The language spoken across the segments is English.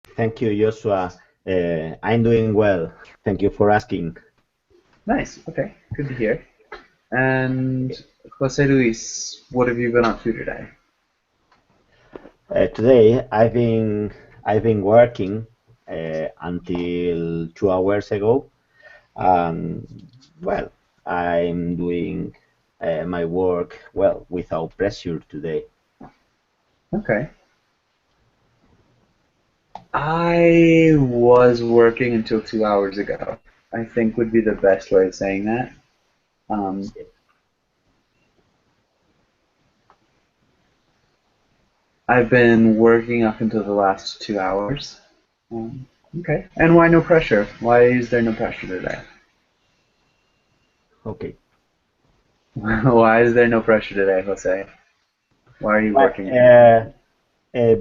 Thank you, Joshua. I'm doing well. Thank you for asking. Nice. Okay. Good to hear. And Jose Luis, what have you been up to today? Today, I've been working until 2 hours ago. Um, well, I'm doing my work well without pressure today. Okay. I was working until 2 hours ago. I think would be the best way of saying that. Um, I've been working up until the last 2 hours. Okay. And why no pressure? Why is there no pressure today? Okay. Why is there no pressure today, Jose? Why are you Well, working until?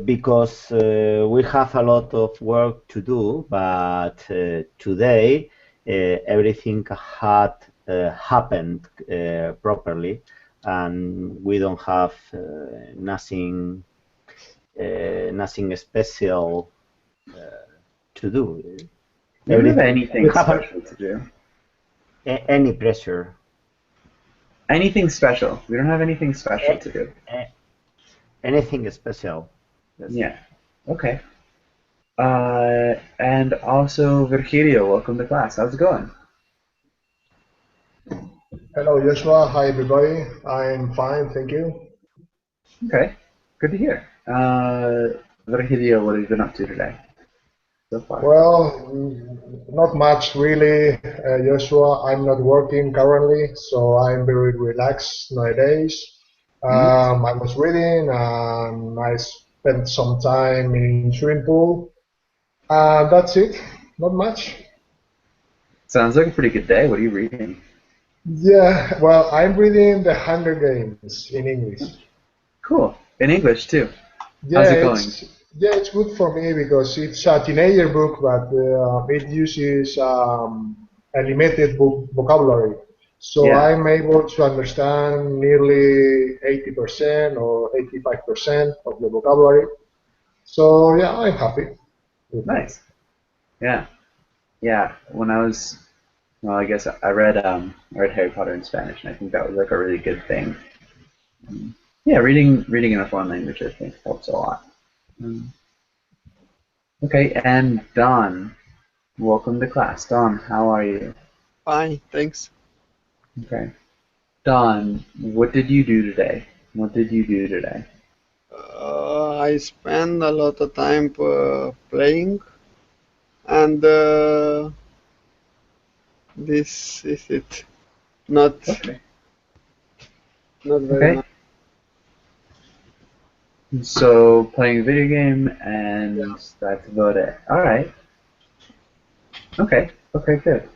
because we have a lot of work to do, but today everything had happened properly, and we don't have nothing special to do. We don't have We anything have special to do. any pressure, Anything special. We don't have anything special a- to do. a- anything special. Yes. Yeah. Okay. And also Virgilio, welcome to class. How's it going? Hello, Joshua. Hi, everybody. I'm fine, thank you. Okay. Good to hear. Virgilio, what have you been up to today so far? Well, not much really, Joshua. I'm not working currently, so I'm very relaxed nowadays. Hmm. I was reading and I spent some time in swimming pool. That's it. Not much. Sounds like a pretty good day. What are you reading? Yeah, well, I'm reading The Hunger Games in English. Cool. In English too. How's Yeah, it going? it's good for me because it's a teenager book, but it uses a limited vocabulary. So Yeah. I'm able to understand nearly 80% or 85% of the vocabulary. So yeah, I'm happy with that. Nice. Yeah. Yeah. Well, I guess I read Harry Potter in Spanish, and I think that was like a really good thing. Yeah, reading in a foreign language I think helps a lot. Um, Okay, and Don, welcome to class. Don, how are you? Fine, thanks. Okay. Don, what did you do today? What did you do today? I spend a lot of time playing, and this is it. Not Okay. not very Okay. much. So playing a video game Yeah. and that's about it. All right. Okay. Okay, good.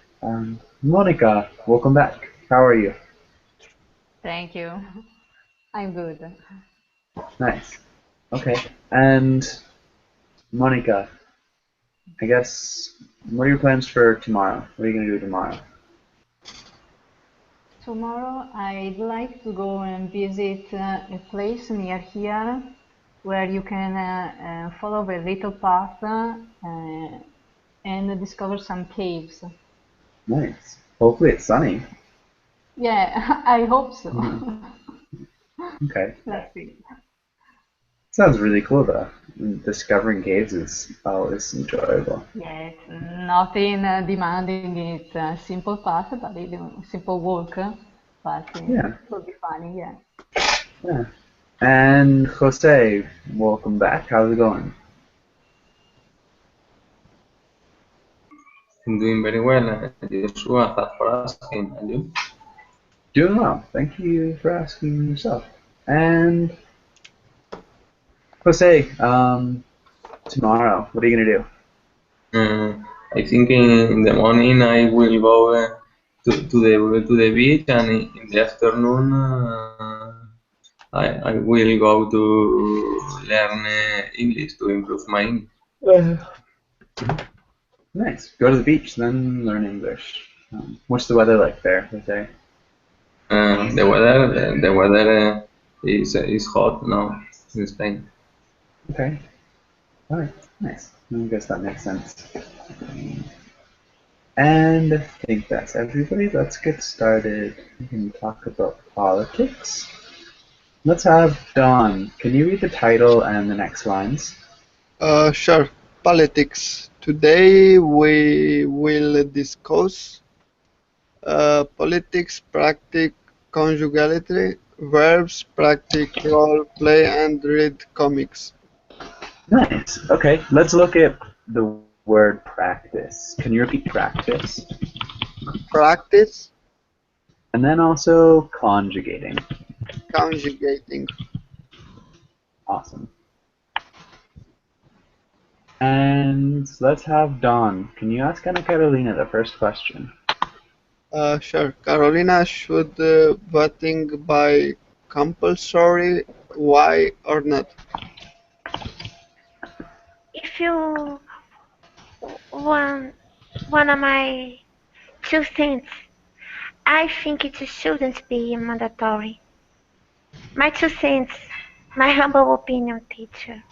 Monica, welcome back. How are you? Thank you. I'm good. Nice. Okay. And Monica, I guess what are your plans for tomorrow? What are you gonna do tomorrow? Tomorrow I'd like to go and visit a place near here where you can follow a little path and discover some caves. Nice. Hopefully it's sunny. Yeah, I hope so. Okay. Let's see. Sounds really cool though. Discovering caves is always enjoyable. Yes, nothing demanding. It's a simple path, but even simple walk, but it Yeah, will be funny, yeah. yeah. And Jose, welcome back. How's it going? I'm doing very well, Joshua. Thanks for asking. And you? Doing well. Thank you for asking yourself. And Jose, tomorrow, what are you gonna do? I think in the morning I will go to the beach, and in the afternoon I will go to learn English to improve my English. Nice. Go to the beach, then learn English. What's the weather like there, Jose? The weather is hot now in Spain. Okay. All right, nice. I guess that makes sense. And I think that's everybody. Let's get started. We can talk about politics. Let's have Don. Can you read the title and the next lines? Sure. Politics. Today we will discuss politics, practice conjugality, verbs, practice role play, and read comics. Nice. Okay, let's look at the word practice. Can you repeat practice? Practice And then also conjugating. conjugating. Awesome. And let's have Don. Can you ask Ana Carolina the first question? Sure. Carolina, should voting by compulsory? Why or not? If you want one of my 2 cents, I think it shouldn't be mandatory. My 2 cents, my humble opinion, teacher.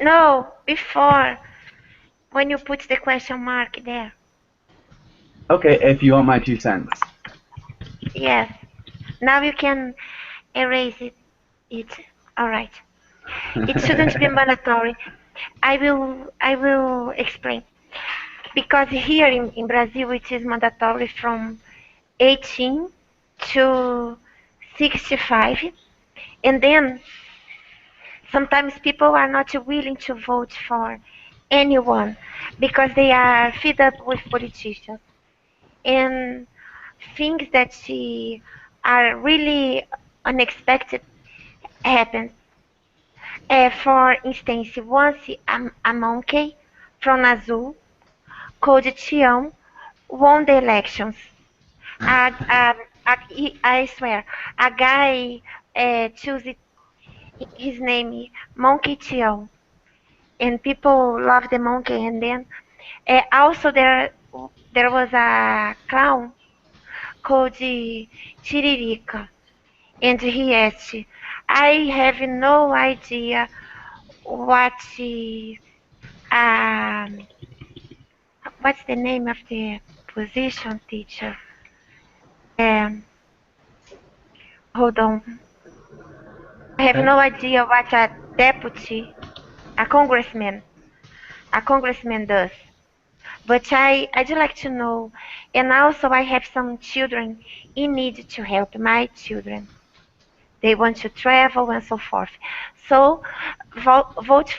No, before, when you put the question mark there. Okay, if you want my 2 cents. Yes. Now you can erase it. All right. It shouldn't be mandatory. I will explain. Because here in Brazil it is mandatory from 18 to 65, and then sometimes people are not willing to vote for anyone because they are fed up with politicians and things that are really unexpected happen. For instance, once a monkey from Azul called Tião won the elections. I swear, a guy chose his name Monkey Tião, and people love the monkey. And then also there was a clown called Tiririca, and he asked, "I have no idea what um, what's the name of the position, teacher? Um, hold on. I have Okay. no idea what a deputy, a congressman does. But I'd like to know, and also I have some children in need to help my children. They want to travel and so forth. So vote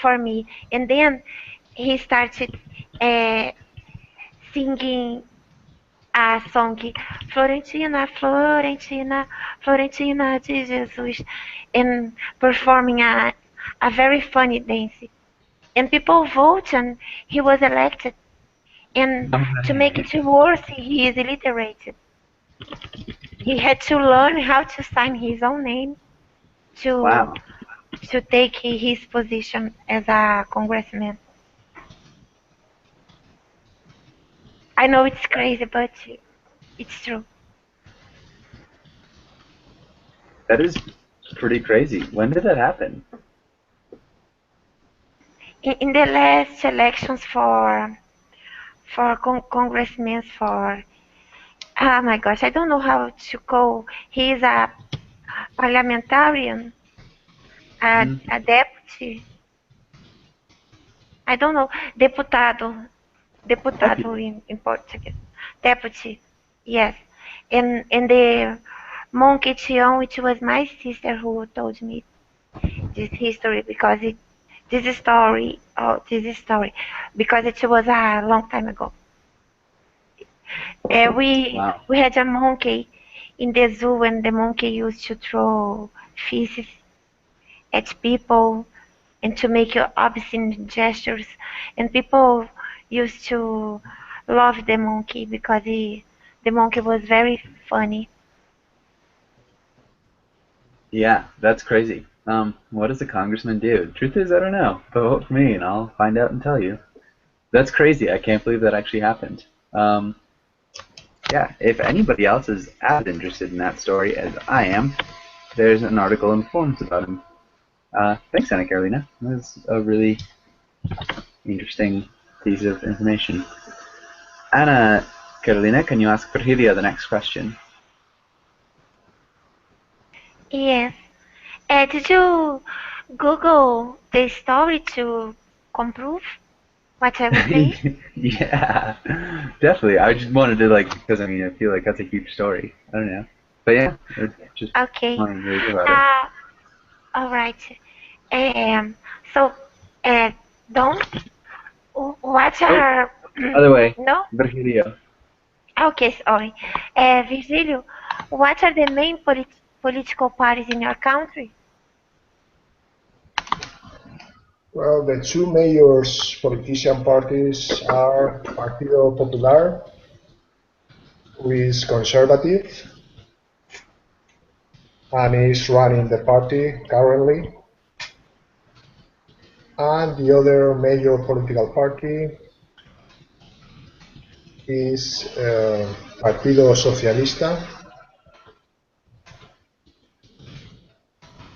for me." And then he started singing a song, Florentina, Florentina, Florentina de Jesus, and performing a very funny dance. And people vote, and he was elected. And to make it worse, he is illiterate. He had to learn how to sign his own name to Wow. to take his position as a congressman. I know it's crazy, but it's true. That is pretty crazy. When did that happen? In the last elections for congressmen, for oh my gosh, I don't know how to call. He is a parliamentarian, a deputy. I don't know, deputado, in Portuguese, deputy. Yes, and the monkey Tião, which was my sister who told me this history because this story, because it was a long time ago. Wow. We had a monkey in the zoo, and the monkey used to throw feces at people and to make obscene gestures, and people used to love the monkey because the monkey was very funny. Yeah, that's crazy. What does a congressman do? Truth is, I don't know. But vote for me, and I'll find out and tell you. That's crazy. I can't believe that actually happened. Yeah, if anybody else is as interested in that story as I am, there's an article in Forms about him. Thanks, Ana Carolina. That was a really interesting piece of information. Ana Carolina, can you ask Virgilio the next question? Yes. Did you Google the story to comprove what I was saying? Yeah, definitely. I just wanted to because I mean I feel like that's a huge story. I don't know, but yeah, I just Okay. wanted to hear about it. All right. So, don't. What are? By the way, No. Virgilio. Okay, sorry. Virgilio, what are the main political parties in your country? Well, the two major politician parties are Partido Popular, who is conservative and is running the party currently, and the other major political party is Partido Socialista.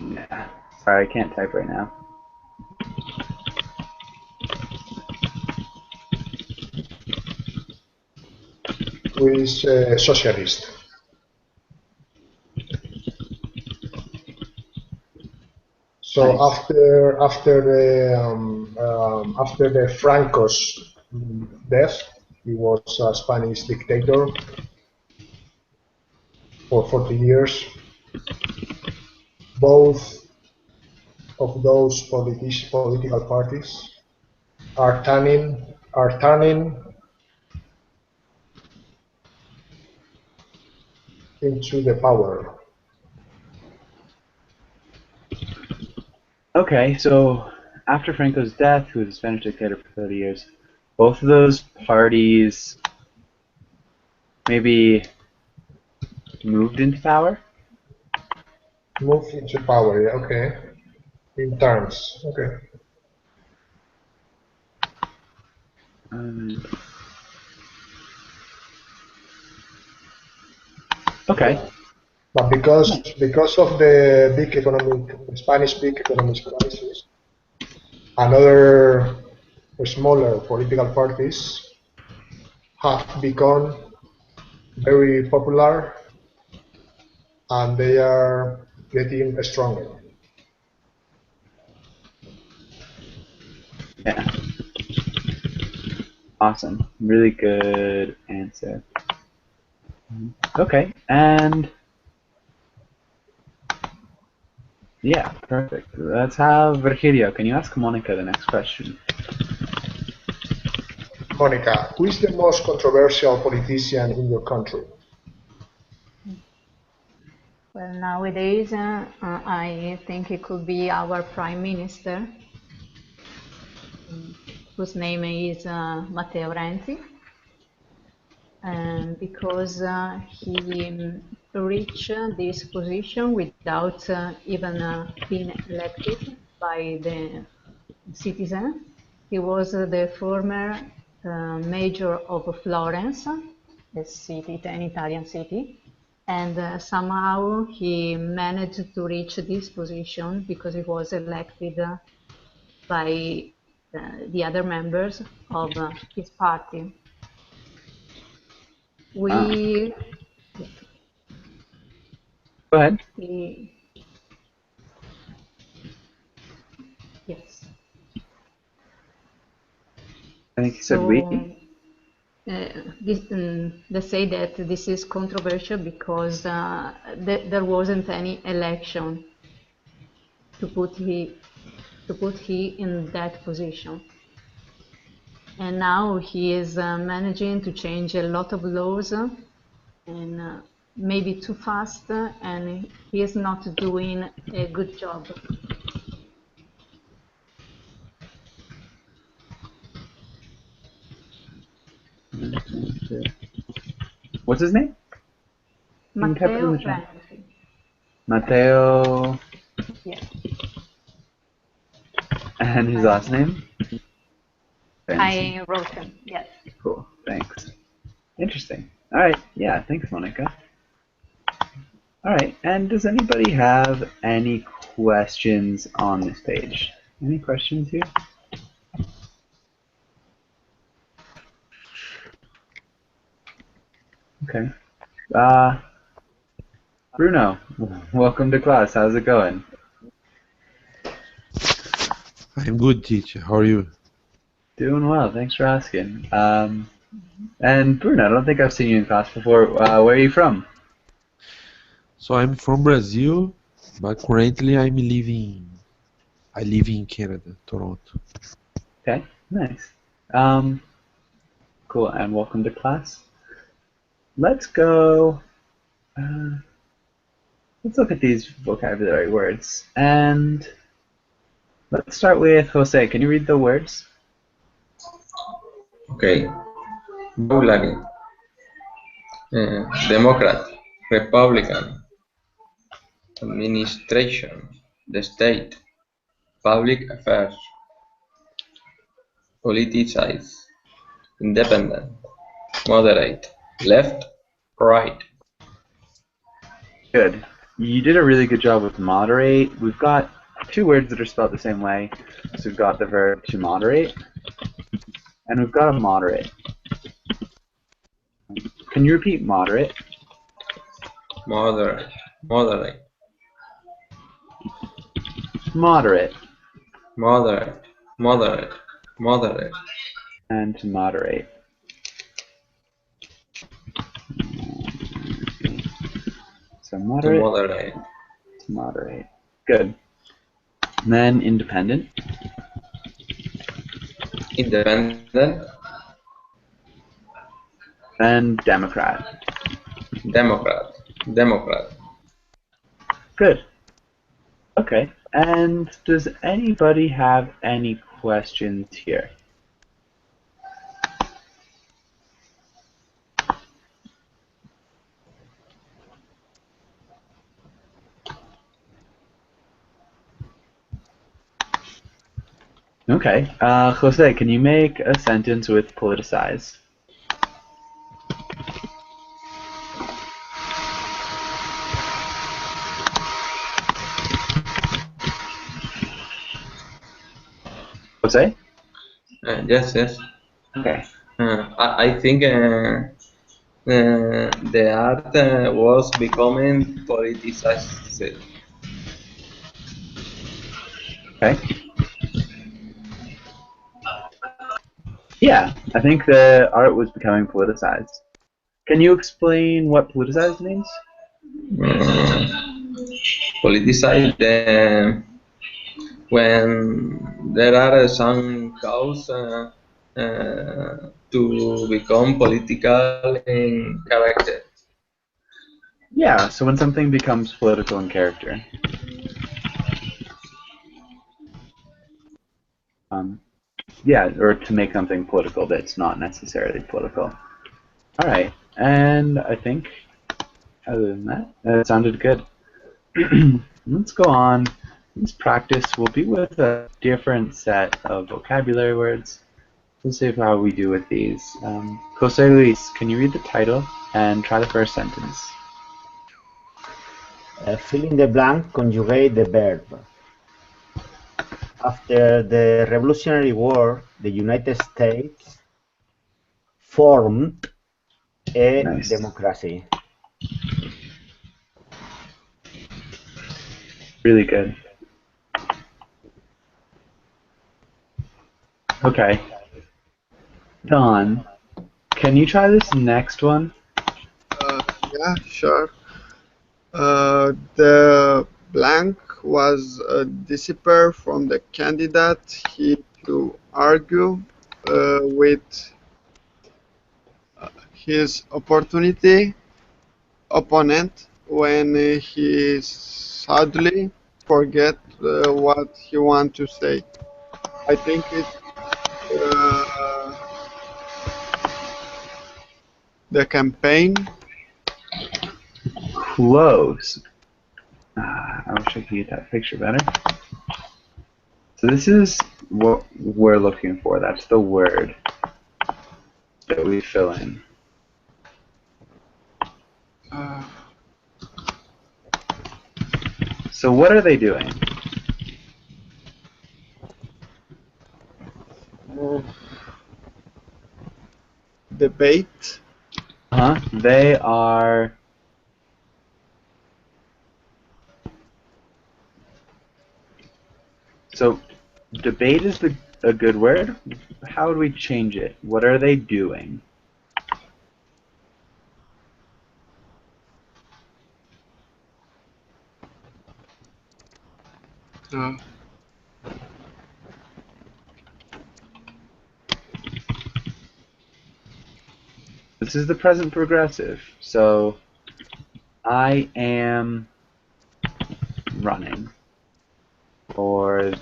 Yeah. Sorry, I can't type right now. Who is socialist. So Nice. after the Franco's death, he was a Spanish dictator for 40 years. Both of those political parties are turning into the power. Okay, so after Franco's death, who was a Spanish dictator for 30 years, both of those parties maybe moved into power? Move into power, yeah, okay. In terms, okay. Okay. But because of the Spanish big economic crisis, another smaller political parties have become very popular and they are getting stronger. Yeah. Awesome. Really good answer. Okay, and yeah, perfect. Let's have Virgilio. Can you ask Monica the next question? Monica, who is the most controversial politician in your country? Well, nowadays, I think it could be our Prime Minister, whose name is Matteo Renzi, because he reached this position without even being elected by the citizen. He was the former mayor of Florence, a city, an Italian city, and somehow he managed to reach this position because he was elected by the other members of his party. We, Go ahead. yes. I think you said we. They say that this is controversial because there wasn't any election to put he in that position, and now he is managing to change a lot of laws and maybe too fast, and he is not doing a good job. What's his name? Matteo Renzi. Matteo. Yes. And his last name? I wrote him, yes. Cool, thanks. Interesting. All right, yeah, thanks, Monica. All right. And does anybody have any questions on this page? Any questions here? Okay. Bruno, welcome to class. How's it going? I'm good, teacher. How are you? Doing well. Thanks for asking. And Bruno, I don't think I've seen you in class before. Where are you from? So I'm from Brazil, but currently I live in Canada, Toronto. Okay, nice. Cool, and welcome to class. Let's go. Let's look at these vocabulary words. And let's start with Jose. Can you read the words? Okay. Vocabulary. Democrat, Republican, administration, the state, public affairs, politicize, independent, moderate, left, right. Good. You did a really good job with moderate. We've got two words that are spelled the same way. So we've got the verb to moderate, and we've got a moderate. Can you repeat moderate? Moderate, moderate, Moderate. moderate, moderate, moderate. And to moderate. So To moderate. moderate. To moderate. Good. And then independent. Independent, Then Democrat. Democrat, Democrat. Good. Okay. And does anybody have any questions here? Okay. Jose, can you make a sentence with politicize? Jose? Yes, yes. Okay. I think the art was becoming politicized. Okay. Yeah, I think the art was becoming politicized. Can you explain what politicized means? Politicized when there are some cause to become political in character. Yeah, so when something becomes political in character. Yeah, or to make something political that's not necessarily political. All right, and I think other than that, it sounded good. Let's go on. Let's practice. We'll be with a different set of vocabulary words. Let's see how we do with these. Jose Luis, can you read the title and try the first sentence? Fill in the blank, conjugate the verb. After the Revolutionary War, the United States formed a Nice. democracy. Really good. Okay. Don, can you try this next one? Yeah, sure. The blank was a disciple from the candidate he to argue with his opponent when he sadly forget what he want to say. I think it's the campaign. Close. I wish I could get that picture better. So this is what we're looking for. That's the word that we fill in. So what are they doing? Debate. They are. So debate is a good word. How would we change it? What are they doing? Uh, This is the present progressive. So I am running, or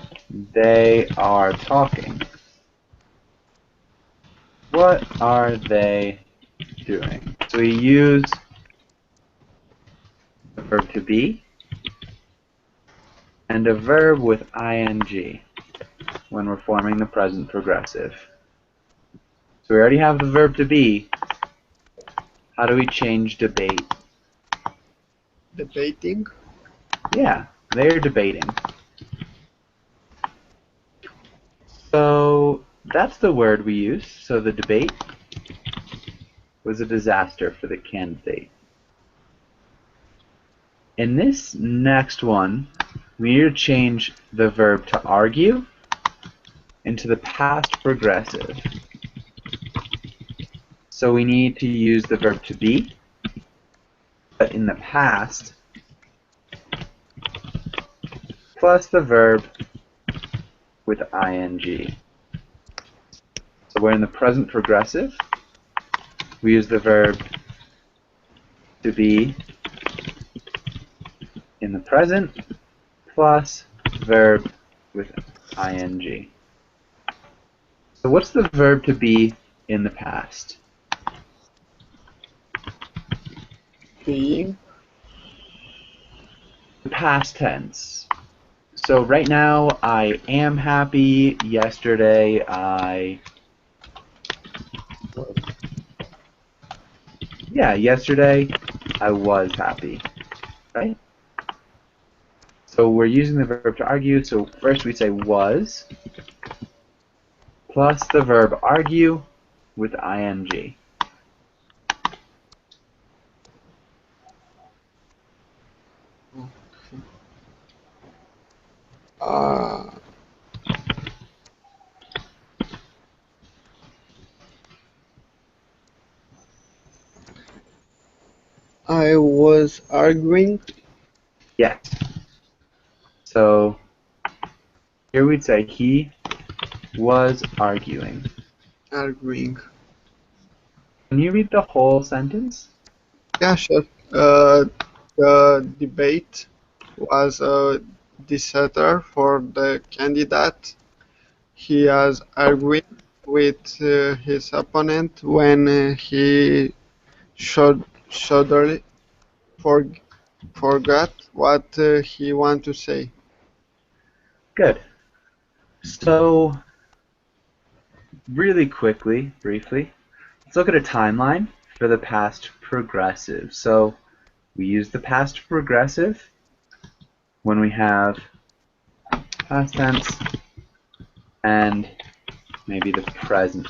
they are talking. What are they doing? So we use the verb to be and a verb with ing when we're forming the present progressive. So we already have the verb to be. How do we change debate? Debating. Yeah, they're debating. So that's the word we use. So the debate was a disaster for the candidate. In this next one, we need to change the verb to argue into the past progressive. So we need to use the verb to be, but in the past, plus the verb with ing. So we're in the present progressive. We use the verb to be in the present plus verb with ing. So what's the verb to be in the past? Being. The past tense. So right now I am happy. Yesterday yesterday I was happy. Right? So we're using the verb to argue. So first we say was plus the verb argue with ing. Uh, I was arguing. Yes. So here we'd say he was arguing. Arguing. Can you read the whole sentence? Yeah, sure. The debate was a disaster for the candidate. He was arguing with his opponent when he suddenly forgot what he wanted to say. Good. So really quickly, briefly, let's look at a timeline for the past progressive. So we use the past progressive when we have past tense and maybe the present.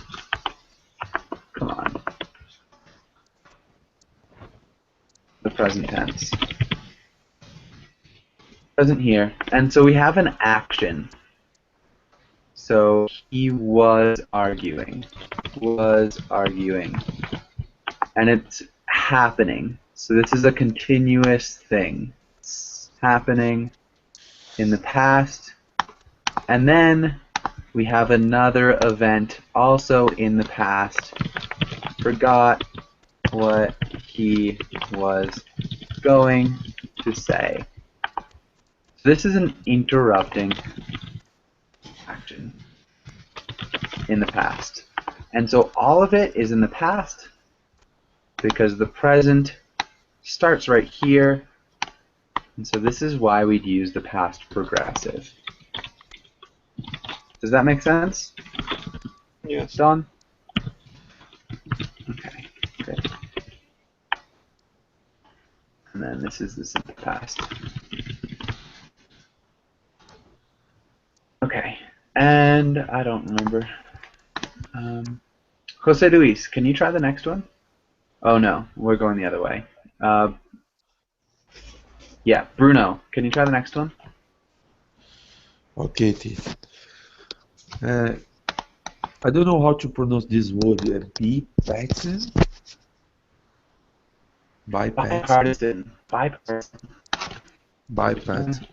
Come on. The present tense. Present here. And so we have an action. So he was arguing. Was arguing. And it's happening. So this is a continuous thing. It's happening in the past. And then we have another event also in the past. Forgot what he was going to say. So this is an interrupting action in the past. And so all of it is in the past because the present starts right here. And so this is why we'd use the past progressive. Does that make sense? Yes. Don? Okay, good. And then this is the simple past. Okay. And I don't remember. Jose Luis, can you try the next one? Oh no, we're going the other way. Yeah, Bruno, can you try the next one? Okay, Tiff. I don't know how to pronounce this word. Bipartisan? Bipartisan. Bipartisan. Bipartisan.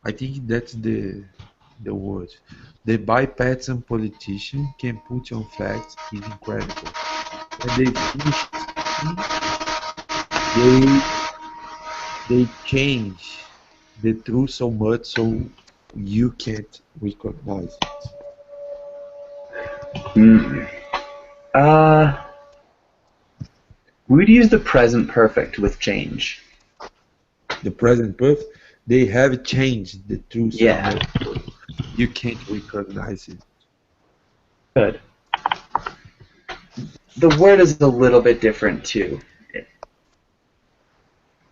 I think that's the word. The bipartisan politician can put on facts is incredible. When they finish speaking, they change the truth so much so you can't recognize it. We would use the present perfect with change. The present perfect, they have changed the truth so Yeah. much so you can't recognize it. Good. The word is a little bit different too.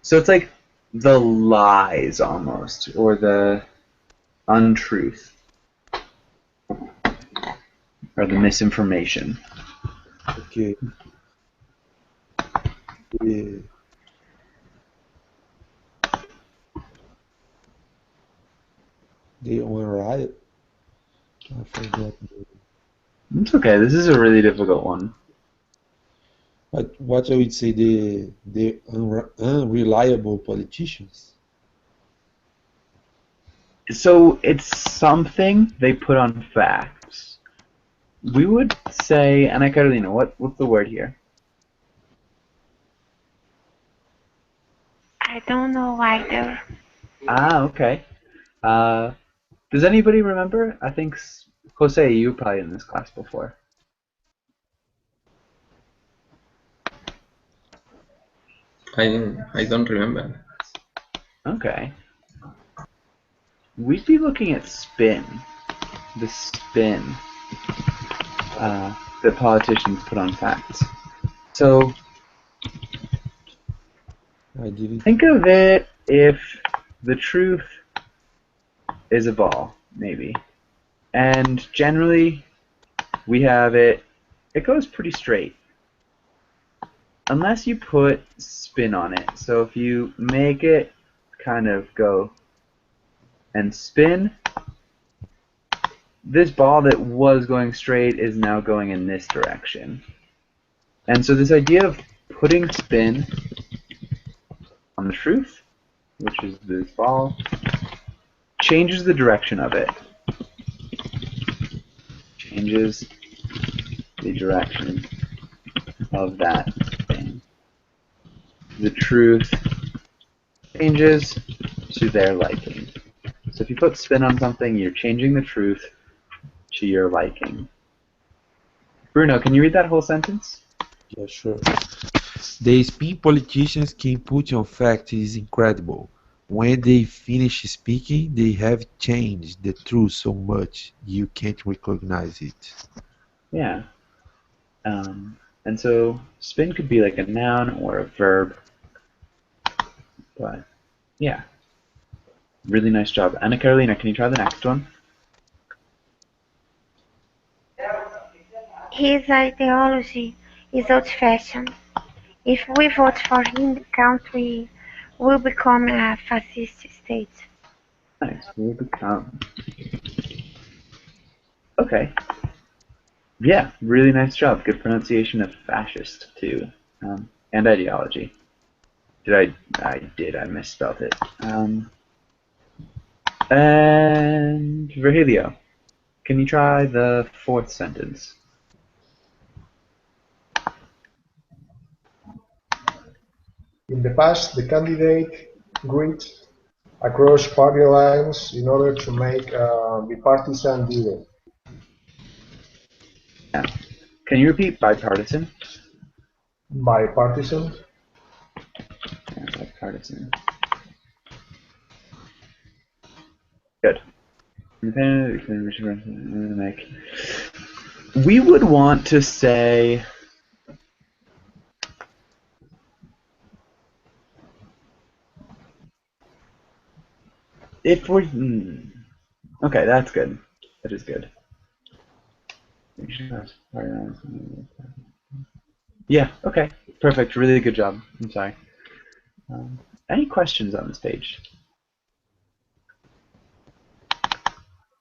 So it's like the lies almost, or the untruth, or the misinformation. Okay. The unright. I forgot. It's okay. This is a really difficult one. But what I would say, the unreliable politicians. So it's something they put on facts. We would say, Ana Carolina, what's the word here? I don't know either. Ah, okay. Does anybody remember? I think Jose, you were probably in this class before. I don't remember. Okay. We'd be looking at spin. The spin that politicians put on facts. So I didn't. think of it if the truth is a ball, maybe. And generally, we have it goes pretty straight. Unless you put spin on it. So if you make it kind of go and spin, this ball that was going straight is now going in this direction. And so this idea of putting spin on the truth, which is this ball, changes the direction of it. Changes the direction of that thing. The truth changes to their liking. So if you put spin on something, you're changing the truth to your liking. Bruno, can you read that whole sentence? Yeah, sure. The spin politicians can put on fact is incredible. When they finish speaking, they have changed the truth so much you can't recognize it. Yeah. And so spin could be like a noun or a verb. But yeah. Really nice job. Ana Carolina, can you try the next one? His ideology is old-fashioned. If we vote for him, the country will become a fascist state. Nice. Will become. Okay. Yeah, really nice job. Good pronunciation of fascist too, and ideology. I misspelled it. And Virgilio, can you try the fourth sentence? In the past, the candidate agreed across party lines in order to make a bipartisan deal. Yeah. Can you repeat bipartisan? Bipartisan? Yeah, bipartisan. Good. We would want to say if we're Okay, that's good. That is good. Yeah, okay. Perfect. Really good job. I'm sorry. Any questions on this page?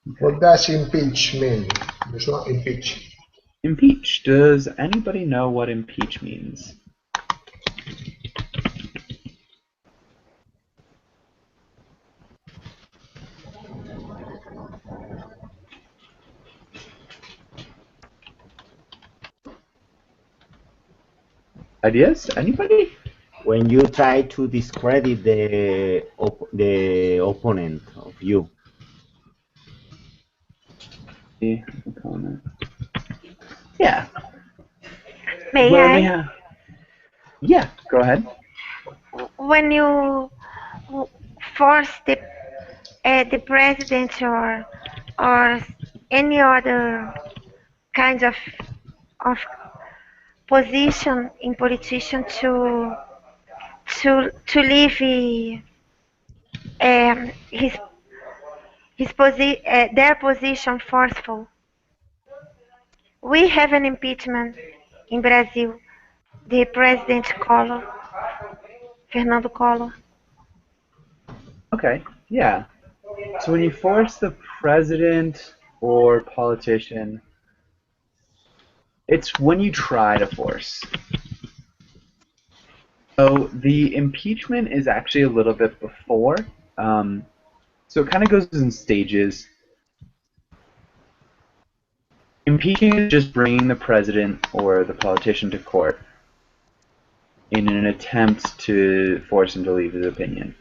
Okay. What does impeach mean? This one, impeach. Impeach. Does anybody know what impeach means? Ideas? Anybody? When you try to discredit the opponent of you. The opponent. Yeah. May Well, I? yeah, go ahead. When you force the president or any other kind of position in politician to leave their position forceful. We have an impeachment in Brazil. The President Collor, Fernando Collor. Okay, yeah. So when you force the president or politician, it's when you try to force. So the impeachment is actually a little bit before. So it kind of goes in stages. Impeaching is just bringing the president or the politician to court in an attempt to force him to leave his opinion.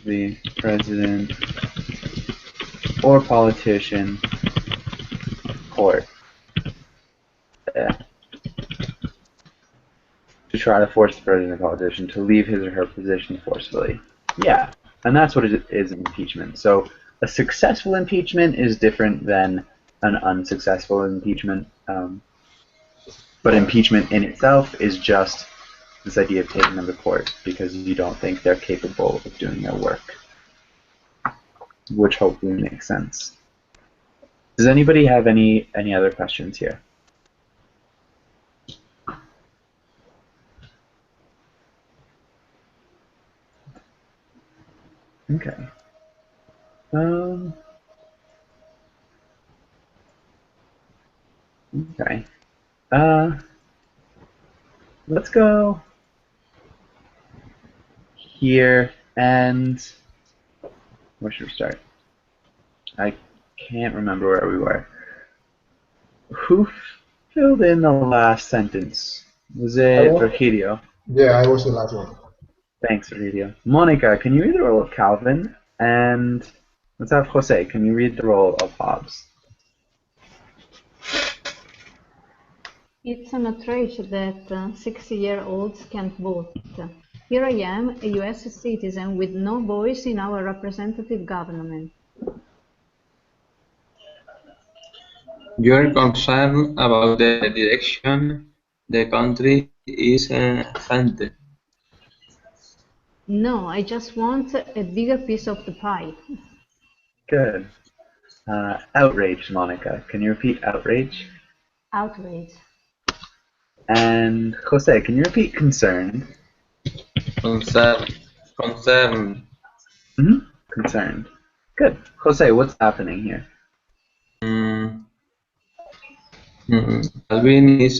The president or politician court to try to force the president or politician to leave his or her position forcefully. Yeah, and that's what it is in impeachment. So a successful impeachment is different than an unsuccessful impeachment. But impeachment in itself is just this idea of taking them to court because you don't think they're capable of doing their work, which hopefully makes sense. Does anybody have any other questions here? Okay. Okay. Let's go here and where should we start? I can't remember where we were. Who filled in the last sentence? Was it Virgilio? Yeah, I was the last one. Thanks, Virgilio. Monica, can you read the role of Calvin? And let's have Jose. Can you read the role of Hobbes? It's an outrage that 60-year-olds can't vote. Here I am, a US citizen with no voice in our representative government. You are concerned about the direction the country is headed. No, I just want a bigger piece of the pie. Good. Outrage, Monica. Can you repeat outrage? Outrage. And Jose, can you repeat concerned? Concerned. Mm-hmm. Concerned. Good. Jose, what's happening here? Calvin is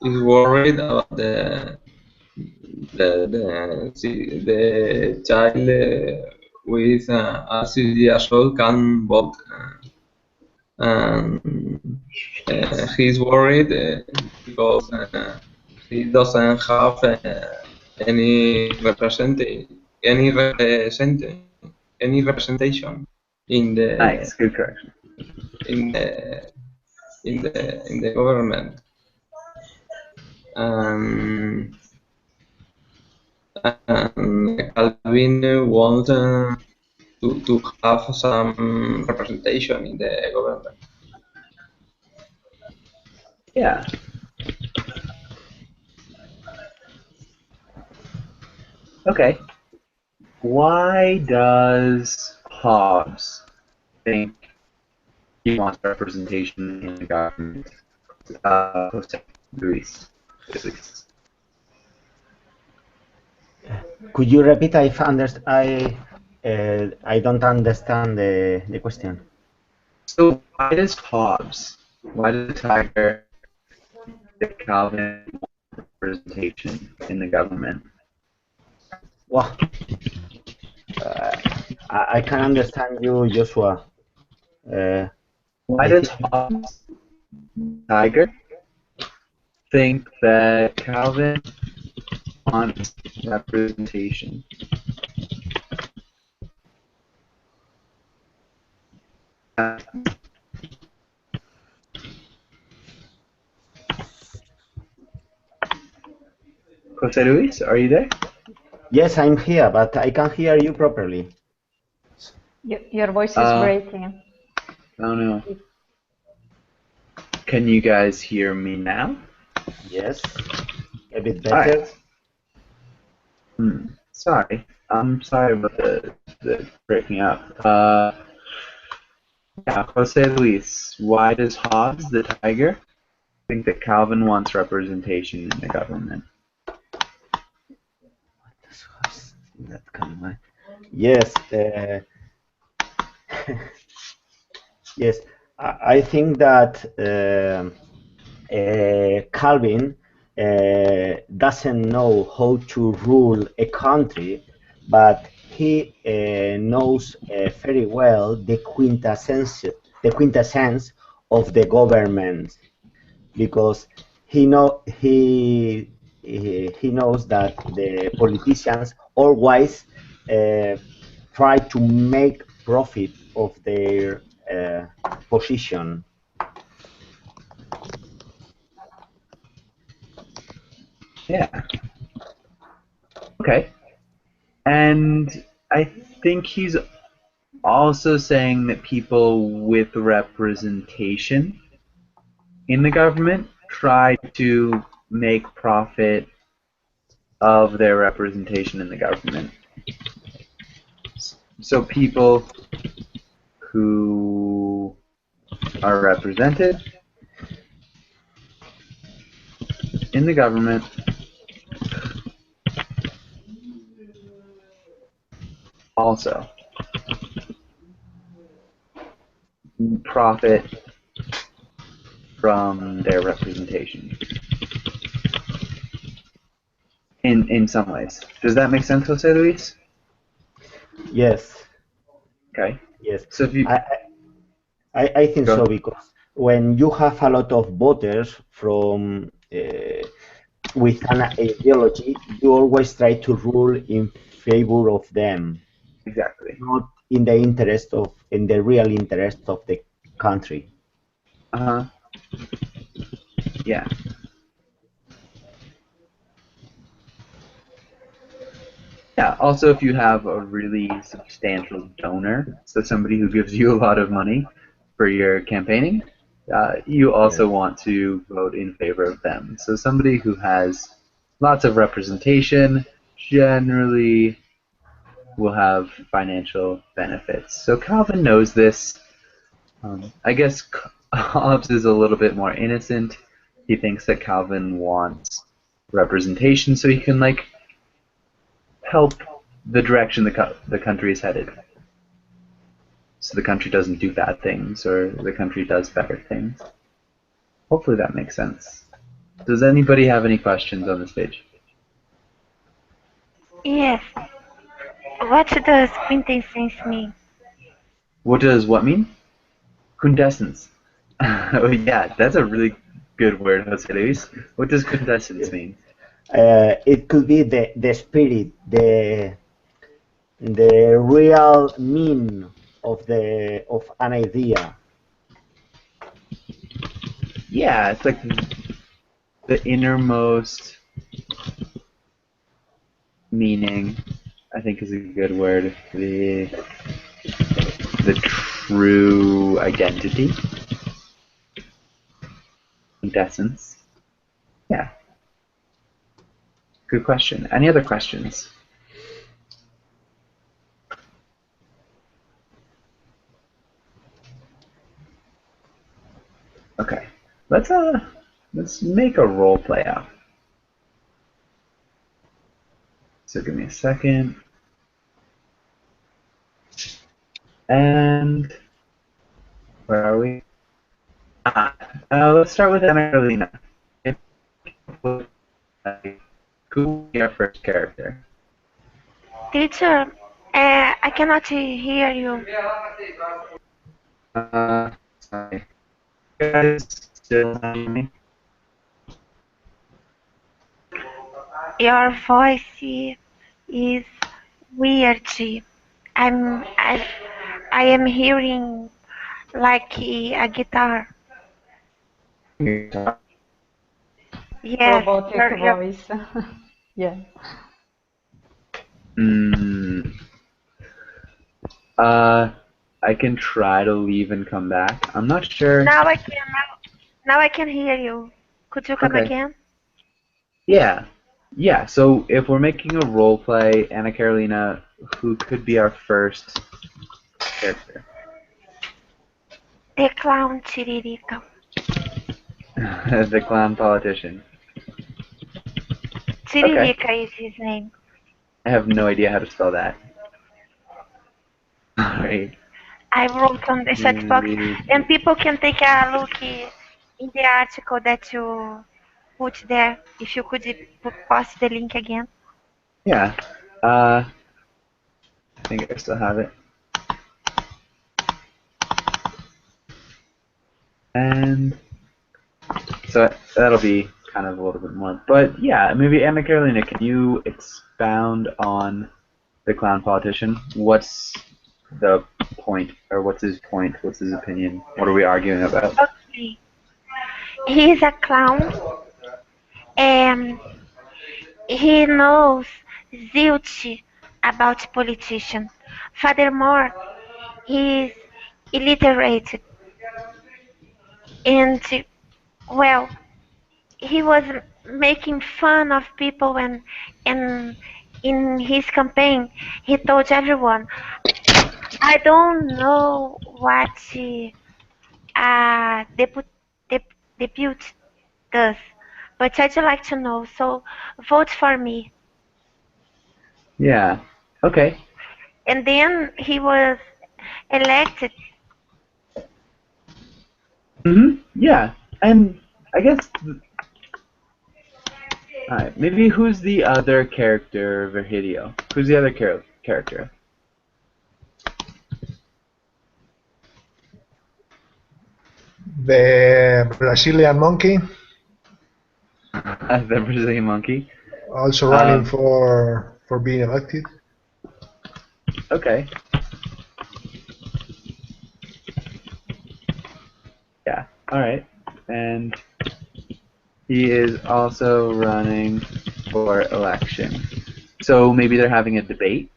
worried about the child with 6 years old can vote, and he's worried because he doesn't have any representation in the Nice, good correction. in the government. And Calvin wants to have some representation in the government. Yeah. Okay. Why does Hobbes think he wants representation in the government? Jose Luis. Could you repeat? I don't understand the question. So why does Hobbes, why does Tiger think Calvin wants representation in the government? Well, I can understand you, Joshua. Why I does think, Hobbes, Tiger, think that Calvin wants representation? Jose Luis, are you there? yes, I'm here, but I can't hear you properly. Your voice is breaking. Oh no. Can you guys hear me now? Yes, a bit better. Right. Sorry. I'm sorry about the breaking up. Yeah, Jose Luis, why does Hobbes, the tiger, think that Calvin wants representation in the government? Yes, yes. I think that Calvin doesn't know how to rule a country, but he knows very well the quintessence of the government, because he knows that the politicians always try to make profit of their position. Yeah. Okay. And I think he's also saying that people with representation in the government try to make profit of their representation in the government. So people who are represented in the government also profit from their representation in some ways. Does that make sense, Jose Luis? Yes. Okay. Yes. So if you I think so, because when you have a lot of voters from with an ideology, you always try to rule in favor of them. Exactly. Not in the real interest of the country. Yeah. Yeah. Also, if you have a really substantial donor, so somebody who gives you a lot of money for your campaigning, you also want to vote in favor of them. So somebody who has lots of representation generally will have financial benefits. So Calvin knows this. I guess Hobbes is a little bit more innocent. He thinks that Calvin wants representation so he can help the direction the country is headed. So the country doesn't do bad things, or the country does better things. Hopefully that makes sense. Does anybody have any questions on this page? Yes. What does quintessence mean? What does what mean? Quintessence. Oh yeah, that's a really good word, Jose Luis. What does quintessence mean? It could be the spirit, the real mean of an idea. Yeah, it's like the innermost meaning, I think is a good word. The true identity. quintessence. Yeah. Good question. Any other questions? Okay. Let's make a role play up. So give me a second. And where are we? Let's start with Anna Carolina. Who will be our first character? Teacher, I cannot hear you. Sorry. You guys still hear me? Your voice is weird. I am hearing like a guitar. Yes, Robotic voice. Yeah. I can try to leave and come back. I'm not sure. Now I can hear you. Could you come Okay. again? Yeah. Yeah, so if we're making a role play, Anna Carolina, who could be our first character? The clown Tiririca. The clown politician. Tiririca is his name. I have no idea how to spell that. Alright. I wrote on the chat box, and people can take a look in the article that you put there. If you could post the link again. Yeah. I think I still have it. And so that'll be kind of a little bit more. But yeah, maybe Anna Carolina, can you expound on the clown politician? What's the point, or what's his point? What's his opinion? What are we arguing about? Okay. He is a clown, and he knows zilch about politicians. Furthermore, he is illiterate, and well, he was making fun of people when in his campaign he told everyone, I don't know what a deputy does, but I'd like to know, so vote for me. Yeah. Okay. And then he was elected. Yeah. And I guess. Alright. Maybe who's the other character, Virgilio? Who's the other character? The Brazilian monkey, The Brazilian monkey. also running for being elected. Okay. Yeah. All right. And he is also running for election. So maybe they're having a debate.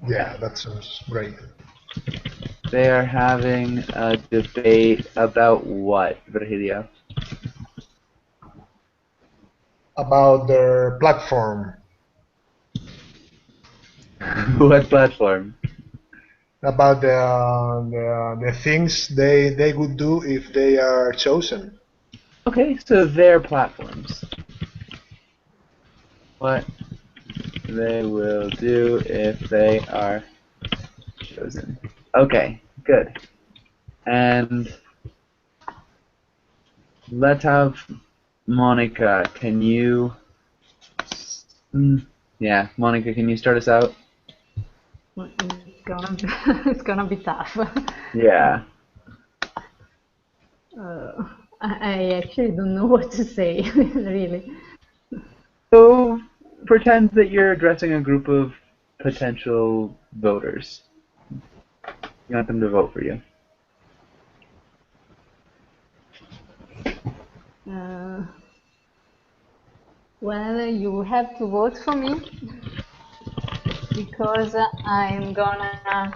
Yeah, that sounds great. They are having a debate about what, Virgilio? About their platform, What platform? about the things they would do if they are chosen. Okay, so their platforms. What they will do if they are chosen. Okay, good. And let's have Monica. Can you? Yeah, Monica, can you start us out? It's gonna be tough. Yeah. I actually don't know what to say, really. So pretend that you're addressing a group of potential voters. You want them to vote for you. Well, you have to vote for me because I'm gonna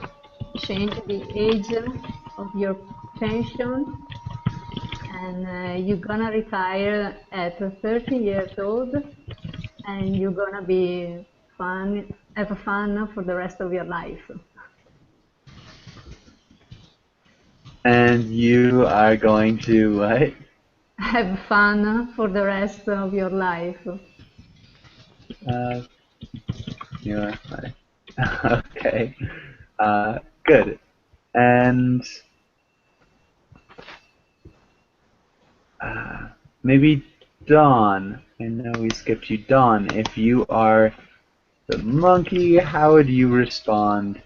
change the age of your pension and you're gonna retire at 30 years old, and you're gonna be have fun for the rest of your life. And you are going to what? Have fun for the rest of your life. You're fine. Okay. Good. And maybe Dawn. I know we skipped you. Dawn, if you are the monkey, how would you respond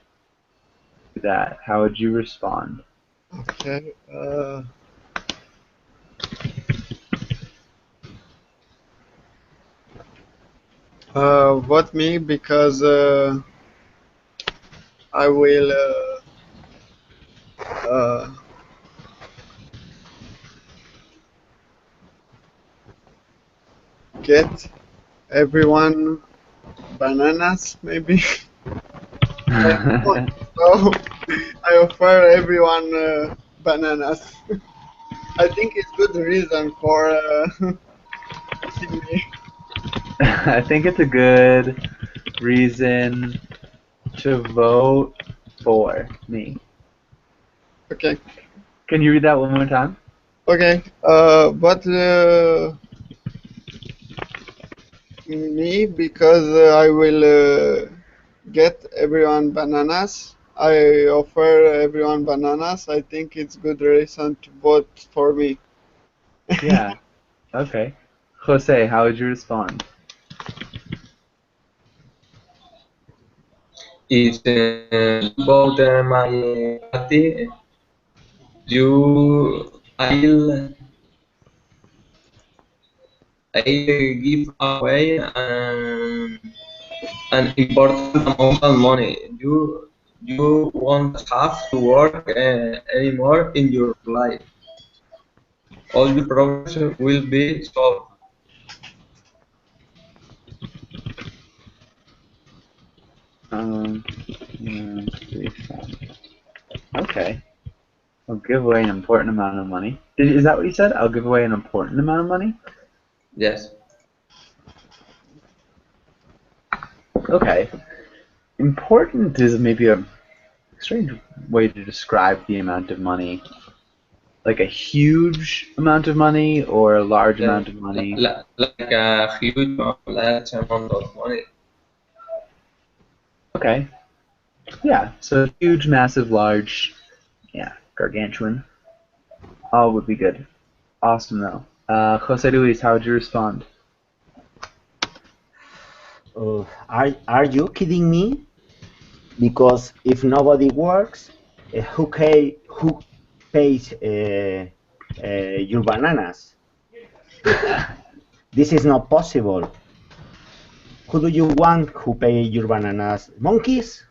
to that? How would you respond? Okay. Vote me because I will get everyone bananas, maybe. So I offer everyone bananas. I think it's good reason for me. I think it's a good reason to vote for me. Okay. Can you read that one more time? Okay. But me because I will get everyone bananas. I offer everyone bananas. I think it's good reason to vote for me. Yeah. Okay. Jose, how would you respond? If you vote my party, I'll give away an important amount of money. You won't have to work anymore in your life. All your problems will be solved. Okay. I'll give away an important amount of money. Is that what you said? I'll give away an important amount of money? Yes. Okay. Important is maybe a strange way to describe the amount of money. Like a huge amount of money or a large amount of money? Like a huge or large amount of money. Okay. Yeah, so huge, massive, large, yeah, gargantuan. All would be good. Awesome, though. Jose Luis, how would you respond? Are you kidding me? Because if nobody works, who pays your bananas? This is not possible. Who do you want who pay your bananas? Monkeys?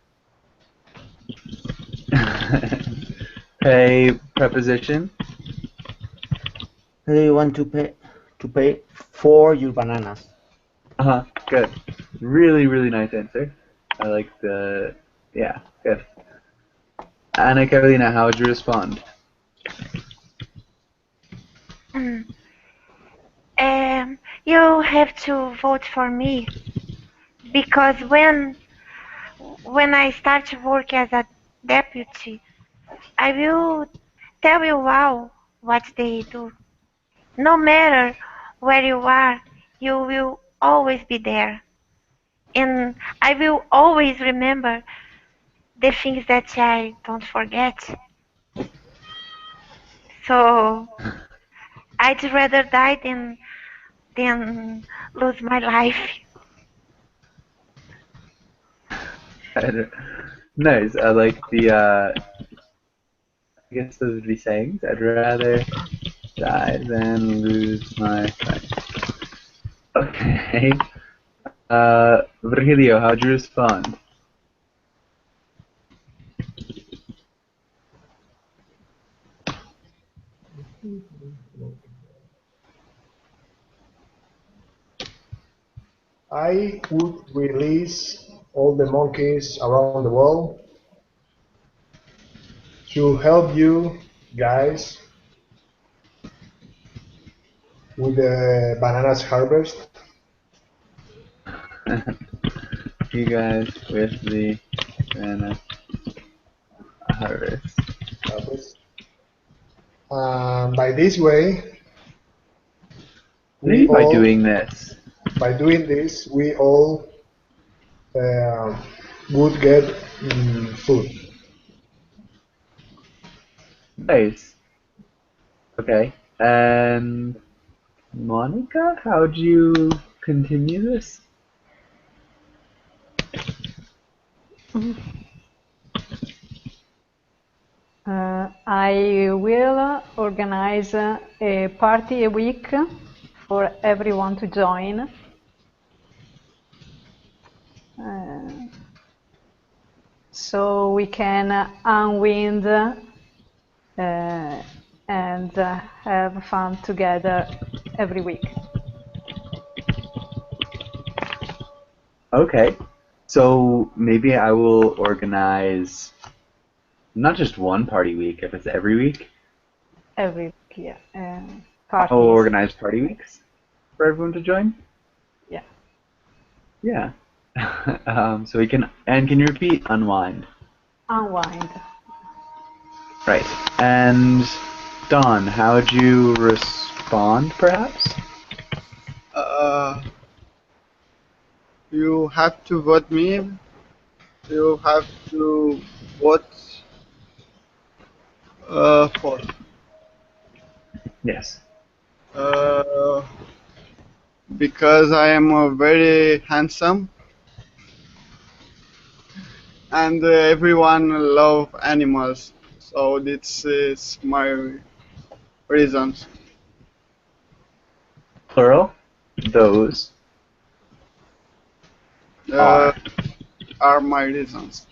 Pay preposition. Who do you want to pay for your bananas? Good. Really, really nice answer. I like the, yeah, good. Ana Carolina, how would you respond? You have to vote for me because when I start to work as a deputy, I will tell you all what they do. No matter where you are, you will always be there. And I will always remember the things that I don't forget. So I'd rather die than lose my life. Nice. I like the, I guess those would be sayings. I'd rather die than lose my life. Okay. Virgilio, how'd you respond? I would release all the monkeys around the world to help you guys with the bananas harvest. You guys with the banana harvest. By this way, Maybe by doing this. by doing this, we all would get food. Nice. Okay. And Monica, how do you continue this? I will organize a party a week for everyone to join. So we can unwind and have fun together every week. Okay. So maybe I will organize not just one party week, if it's every week. Every week, yeah. I'll Parties. organize party weeks for everyone to join. Yeah. Yeah. So we can, and can you repeat unwind? Unwind. Right. And Don, how would you respond, perhaps? You have to vote me. You have to vote for. Yes. Because I am very handsome and everyone love animals. So this is my reasons. Plural? Those Are my reasons.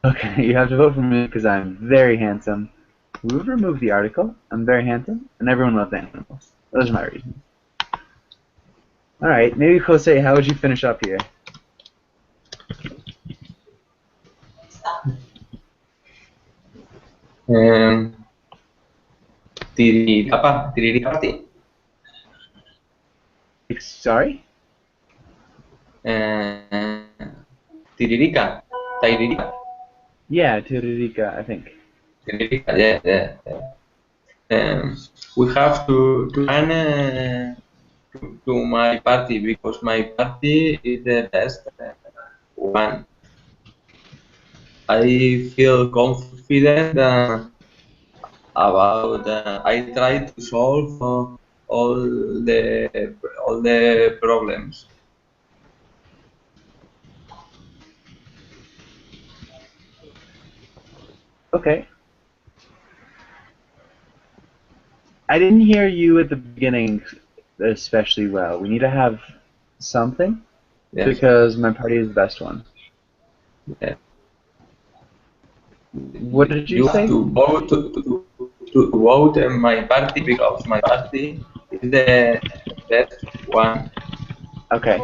Okay, you have to vote for me because I'm very handsome. We would remove the article. I'm very handsome, and everyone loves animals. Those are my reasons. Alright, maybe Jose, how would you finish up here? Tiriripati. Sorry? Tiririca. Tiririca. Yeah, Tiririka, I think. Tiririca, yeah. We have to run to my party because my party is the best one. I feel confident about I try to solve all the problems. Okay. I didn't hear you at the beginning especially well. We need to have something because my party is the best one. Yeah. What did you say? Have to vote to vote in my party because my party is the best one. Okay.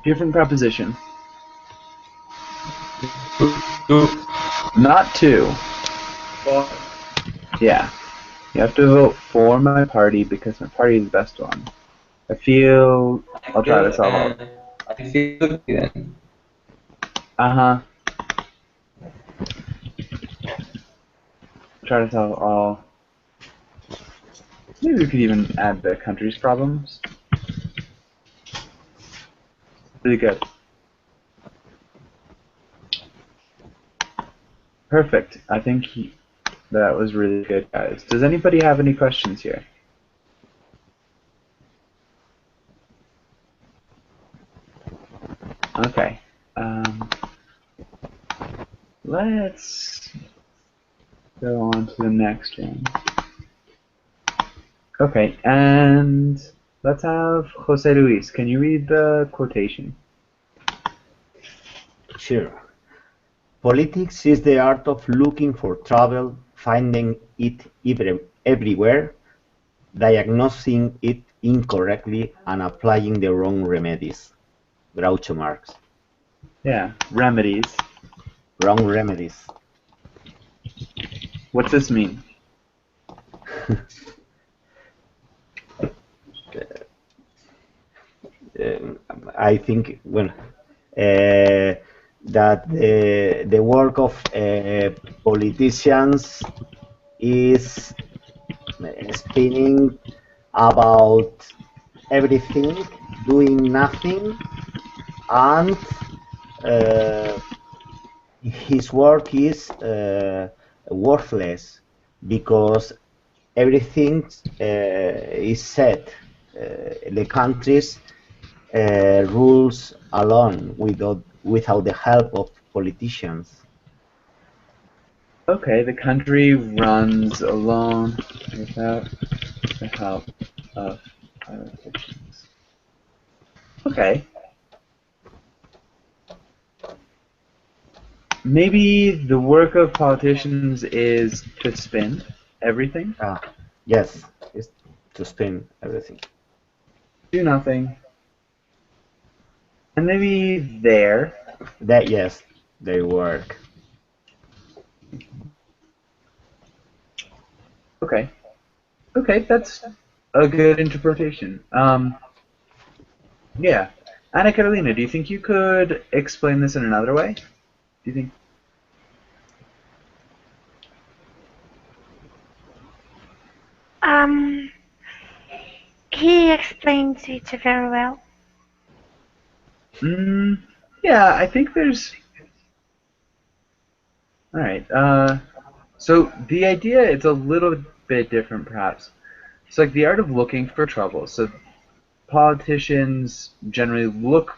Different proposition. Two. Not two. Four. Yeah. You have to vote for my party because my party is the best one. I'll try to solve it. I feel confident. Uh-huh. Try to solve all. Maybe we could even add the country's problems. Really good. Perfect. I think that was really good, guys. Does anybody have any questions here? Okay. Let's go on to the next one. Okay, and let's have Jose Luis. Can you read the quotation? Sure. Politics is the art of looking for trouble, finding it everywhere, diagnosing it incorrectly, and applying the wrong remedies. Groucho Marx. Yeah, remedies. Wrong remedies. What's this mean? I think that the work of politicians is spinning about everything, doing nothing, and his work is worthless because everything is set. The countries rules alone without the help of politicians. Okay, the country runs alone without the help of politicians. Okay. Maybe the work of politicians is to spin everything, Yes, it's to spin everything. do nothing, and maybe there. That yes, they work. Okay. Okay, that's a good interpretation. Yeah. Anna Carolina, do you think you could explain this in another way? Do you think? He explains it very well. Yeah, I think there's. All right. So the idea it's a little bit different, perhaps. It's like the art of looking for trouble. So politicians generally look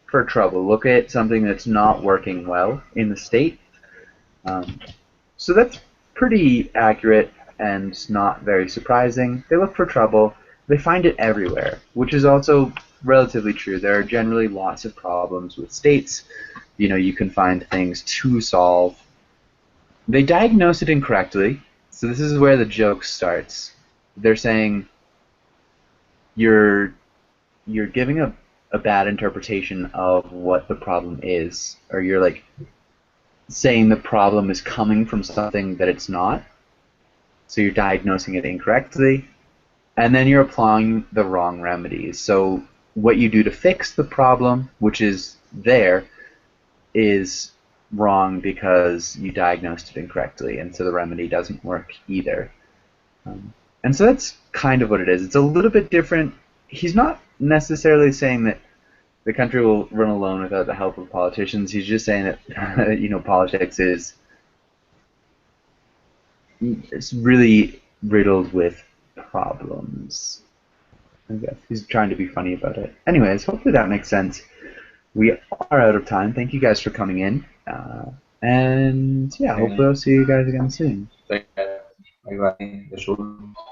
for trouble, look at something that's not working well in the state. So that's pretty accurate and not very surprising. They look for trouble. They find it everywhere, which is also relatively true. There are generally lots of problems with states. You know, you can find things to solve. They diagnose it incorrectly. So this is where the joke starts. They're saying you're giving a bad interpretation of what the problem is, or you're like saying the problem is coming from something that it's not. So you're diagnosing it incorrectly, and then you're applying the wrong remedies. So what you do to fix the problem, which is there, is wrong because you diagnosed it incorrectly, and so the remedy doesn't work either. And so that's kind of what it is. It's a little bit different. He's not necessarily saying that the country will run alone without the help of politicians. He's just saying that you know, politics is it's really riddled with problems. I guess he's trying to be funny about it. Anyways, hopefully that makes sense. We are out of time. Thank you guys for coming in. And yeah, hopefully I'll see you guys again soon. Bye bye.